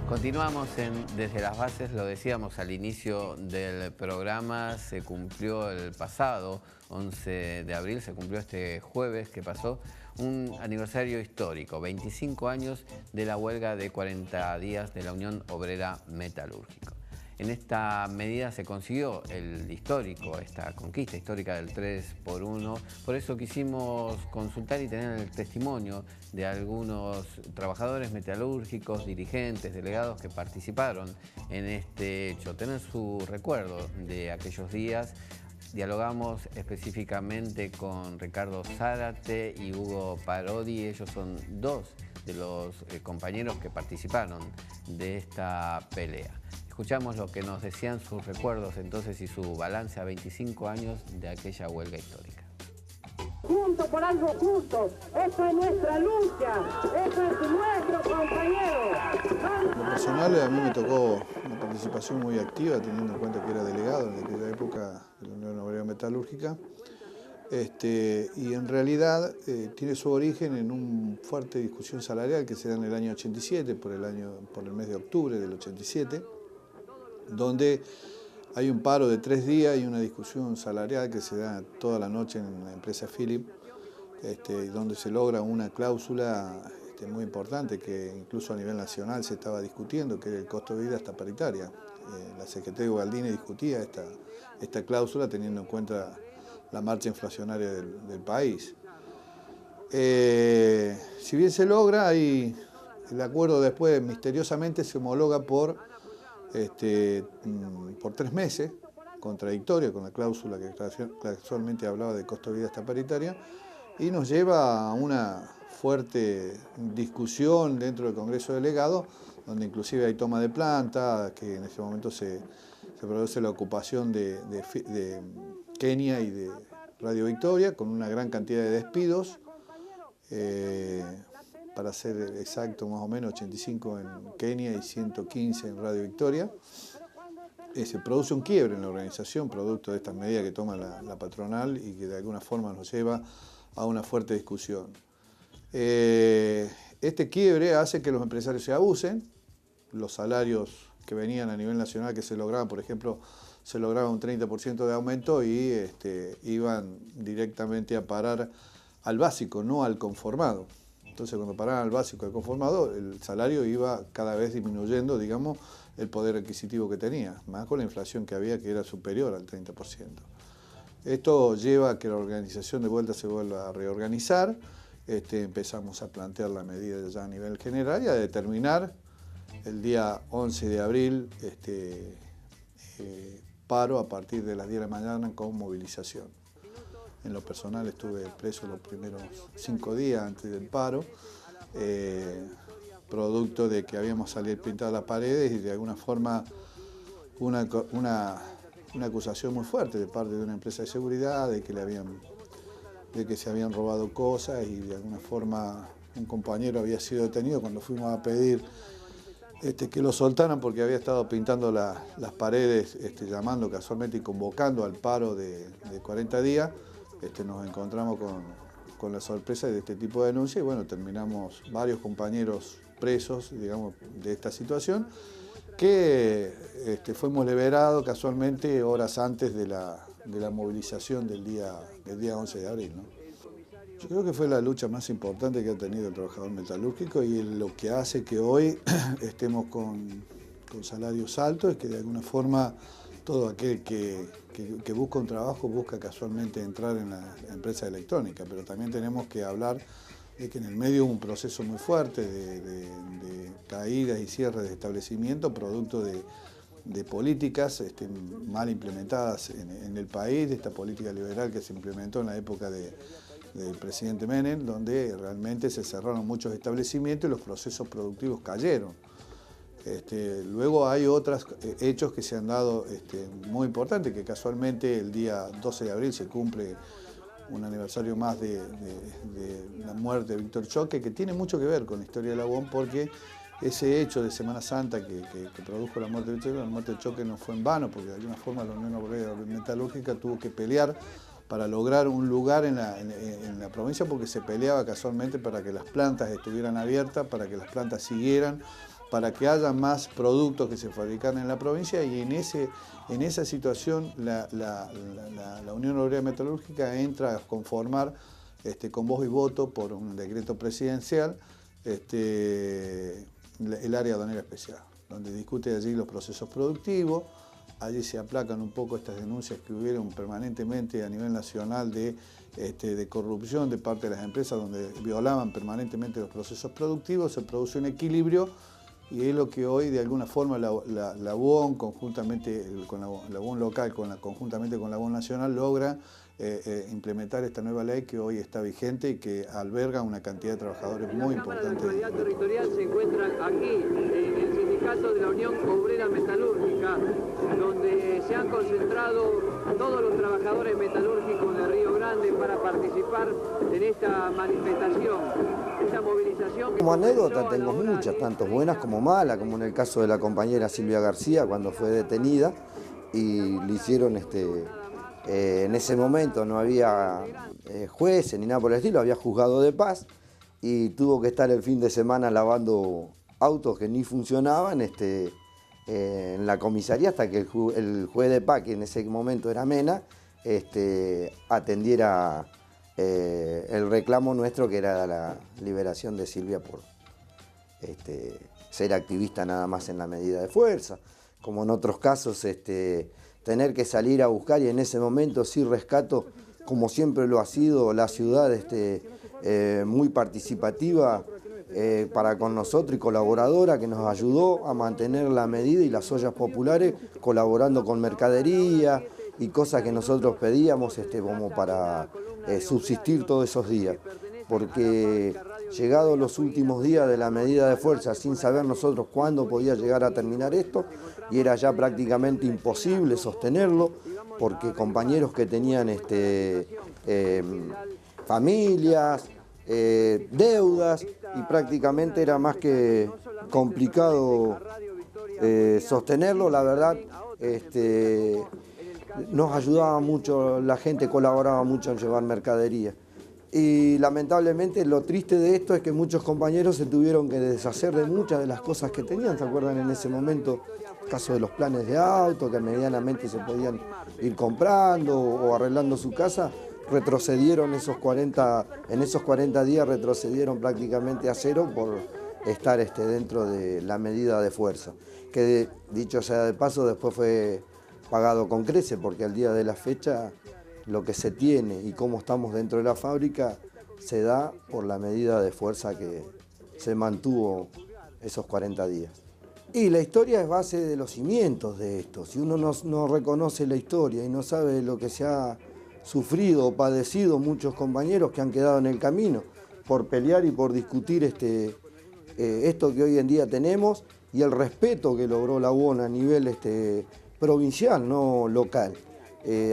Continuamos Desde las Bases, lo decíamos al inicio del programa, se cumplió el pasado 11 de abril, se cumplió este jueves que pasó, un aniversario histórico, 25 años de la huelga de 40 días de la Unión Obrera Metalúrgica. En esta medida se consiguió esta conquista histórica del 3x1. Por eso quisimos consultar y tener el testimonio de algunos trabajadores metalúrgicos, dirigentes, delegados que participaron en este hecho, tener su recuerdo de aquellos días. Dialogamos específicamente con Ricardo Zárate y Hugo Parodi. Ellos son dos de los compañeros que participaron de esta pelea. Escuchamos lo que nos decían sus recuerdos entonces y su balance a 25 años de aquella huelga histórica. Juntos por algo justo, esto es nuestra lucha, esto es nuestro compañero. En lo personal a mí me tocó una participación muy activa, teniendo en cuenta que era delegado en aquella época de la Unión Obrera Metalúrgica. Y en realidad tiene su origen en una fuerte discusión salarial que se da en el año 87, por el mes de octubre del 87, donde hay un paro de 3 días y una discusión salarial que se da toda la noche en la empresa Philip, donde se logra una cláusula muy importante que incluso a nivel nacional se estaba discutiendo, que era el costo de vida hasta paritaria. La CGT de Galdini discutía esta cláusula teniendo en cuenta la marcha inflacionaria del país. Si bien se logra, el acuerdo después misteriosamente se homologa por 3 meses, contradictorio con la cláusula que casualmente hablaba de costo de vida hasta paritaria, y nos lleva a una fuerte discusión dentro del Congreso de Delegados, donde inclusive hay toma de planta, que en ese momento se produce la ocupación de Kenia y de Radio Victoria, con una gran cantidad de despidos, para ser exacto más o menos 85 en Kenia y 115 en Radio Victoria. Se produce un quiebre en la organización producto de estas medidas que toma la patronal y que de alguna forma nos lleva a una fuerte discusión. Este quiebre hace que los empresarios se abusen, los salarios que venían a nivel nacional que se lograban, por ejemplo, se lograba un 30% de aumento y iban directamente a parar al básico, no al conformado. Entonces, cuando paraban al básico y al conformado, el salario iba cada vez disminuyendo, digamos, el poder adquisitivo que tenía, más con la inflación que había, que era superior al 30%. Esto lleva a que la organización de vuelta se vuelva a reorganizar. Empezamos a plantear la medida ya a nivel general y a determinar el día 11 de abril paro a partir de las 10 de la mañana con movilización. En lo personal estuve preso los primeros 5 días antes del paro, producto de que habíamos salido pintadas las paredes y de alguna forma una acusación muy fuerte de parte de una empresa de seguridad de que se habían robado cosas y de alguna forma un compañero había sido detenido cuando fuimos a pedir que lo soltaran porque había estado pintando las paredes, llamando casualmente y convocando al paro de 40 días. Nos encontramos con la sorpresa de este tipo de denuncias y bueno, terminamos varios compañeros presos, digamos, de esta situación, que fuimos liberados casualmente horas antes de la movilización del día 11 de abril, ¿no? Yo creo que fue la lucha más importante que ha tenido el trabajador metalúrgico y lo que hace que hoy estemos con salarios altos es que de alguna forma todo aquel que busca un trabajo busca casualmente entrar en la empresa electrónica, pero también tenemos que hablar de que en el medio hubo un proceso muy fuerte de caídas y cierres de establecimientos, producto de políticas mal implementadas en el país, de esta política liberal que se implementó en la época del presidente Menem, donde realmente se cerraron muchos establecimientos y los procesos productivos cayeron. Luego hay otros hechos que se han dado muy importantes, que casualmente el día 12 de abril se cumple un aniversario más de la muerte de Víctor Choque, que tiene mucho que ver con la historia de la UOM, porque ese hecho de Semana Santa que produjo la muerte de Víctor Choque no fue en vano, porque de alguna forma la Unión Obrera Metalúrgica tuvo que pelear para lograr un lugar en la provincia, porque se peleaba casualmente para que las plantas estuvieran abiertas, para que las plantas siguieran, para que haya más productos que se fabricaran en la provincia, y en esa situación la Unión Obrera Metalúrgica entra a conformar con voz y voto por un decreto presidencial el área aduanera especial, donde discute allí los procesos productivos. Allí se aplacan un poco estas denuncias que hubieron permanentemente a nivel nacional de corrupción de parte de las empresas, donde violaban permanentemente los procesos productivos. Se produce un equilibrio, y es lo que hoy de alguna forma la UON, conjuntamente con la UON local, conjuntamente con la UON nacional, logra implementar esta nueva ley que hoy está vigente y que alberga una cantidad de trabajadores muy importante. La Cámara de la Unidad Territorial se encuentra aquí, en el sindicato de la Unión Obrera Metalúrgica, donde se han concentrado todos los trabajadores metalúrgicos de Río Grande para participar en esta manifestación, esta movilización. Como anécdota tengo muchas, tanto buenas como malas, como en el caso de la compañera Silvia García cuando fue detenida y le hicieron en ese momento no había jueces ni nada por el estilo, había juzgado de paz y tuvo que estar el fin de semana lavando autos que ni funcionaban en la comisaría hasta que el juez de paz, que en ese momento era Mena, atendiera el reclamo nuestro, que era la liberación de Silvia por ser activista nada más en la medida de fuerza. Como en otros casos, tener que salir a buscar, y en ese momento sí rescato, como siempre lo ha sido, la ciudad muy participativa para con nosotros y colaboradora, que nos ayudó a mantener la medida y las ollas populares, colaborando con mercadería y cosas que nosotros pedíamos como para subsistir todos esos días. Porque llegados los últimos días de la medida de fuerza, sin saber nosotros cuándo podía llegar a terminar esto, y era ya prácticamente imposible sostenerlo, porque compañeros que tenían familias, deudas, y prácticamente era más que complicado sostenerlo. La verdad, nos ayudaba mucho, la gente colaboraba mucho en llevar mercadería. Y lamentablemente lo triste de esto es que muchos compañeros se tuvieron que deshacer de muchas de las cosas que tenían. ¿Se acuerdan en ese momento? El caso de los planes de auto, que medianamente se podían ir comprando o arreglando su casa, retrocedieron en esos 40 días retrocedieron prácticamente a cero por estar dentro de la medida de fuerza. Que dicho sea de paso, después fue pagado con creces, porque al día de la fecha lo que se tiene y cómo estamos dentro de la fábrica se da por la medida de fuerza que se mantuvo esos 40 días. Y la historia es base de los cimientos de esto. Si uno no reconoce la historia y no sabe lo que se ha sufrido o padecido muchos compañeros que han quedado en el camino por pelear y por discutir esto que hoy en día tenemos, y el respeto que logró la UON a nivel provincial, no local,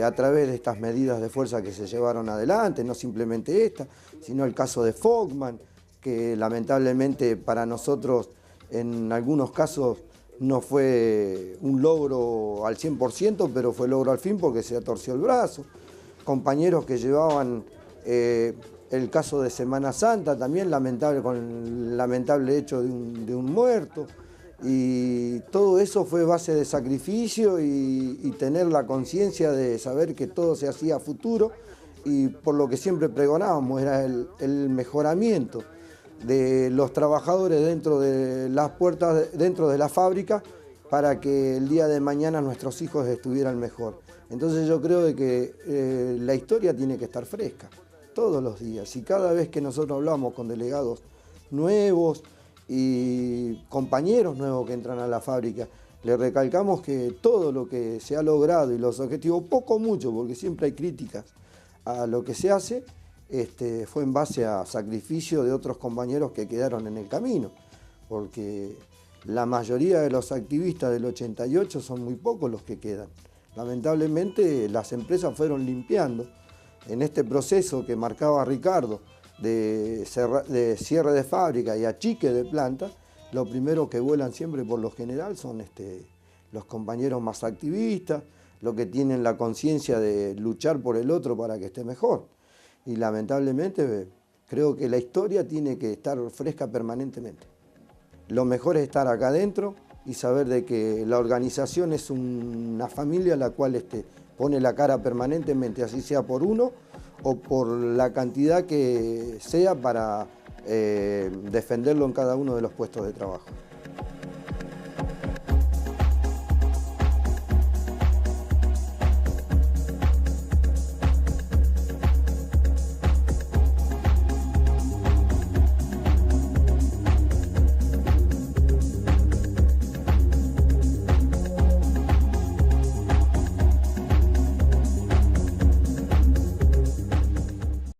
a través de estas medidas de fuerza que se llevaron adelante, no simplemente esta, sino el caso de Fogman, que lamentablemente para nosotros en algunos casos no fue un logro al 100%, pero fue logro al fin porque se torció el brazo. Compañeros que llevaban el caso de Semana Santa, también lamentable, con el lamentable hecho de un muerto. Y todo eso fue base de sacrificio y tener la conciencia de saber que todo se hacía a futuro, y por lo que siempre pregonábamos era el mejoramiento de los trabajadores dentro de las puertas, dentro de la fábrica, para que el día de mañana nuestros hijos estuvieran mejor. Entonces yo creo de que la historia tiene que estar fresca todos los días, y cada vez que nosotros hablamos con delegados nuevos y compañeros nuevos que entran a la fábrica, le recalcamos que todo lo que se ha logrado y los objetivos, poco o mucho, porque siempre hay críticas a lo que se hace, fue en base a sacrificio de otros compañeros que quedaron en el camino, porque la mayoría de los activistas del 88 son muy pocos los que quedan. Lamentablemente las empresas fueron limpiando en este proceso que marcaba Ricardo de cierre de fábrica y achique de planta. Lo primero que vuelan siempre por lo general son los compañeros más activistas, los que tienen la conciencia de luchar por el otro para que esté mejor. Y lamentablemente creo que la historia tiene que estar fresca permanentemente. Lo mejor es estar acá adentro y saber de que la organización es una familia a la cual pone la cara permanentemente, así sea por uno o por la cantidad que sea para defenderlo en cada uno de los puestos de trabajo.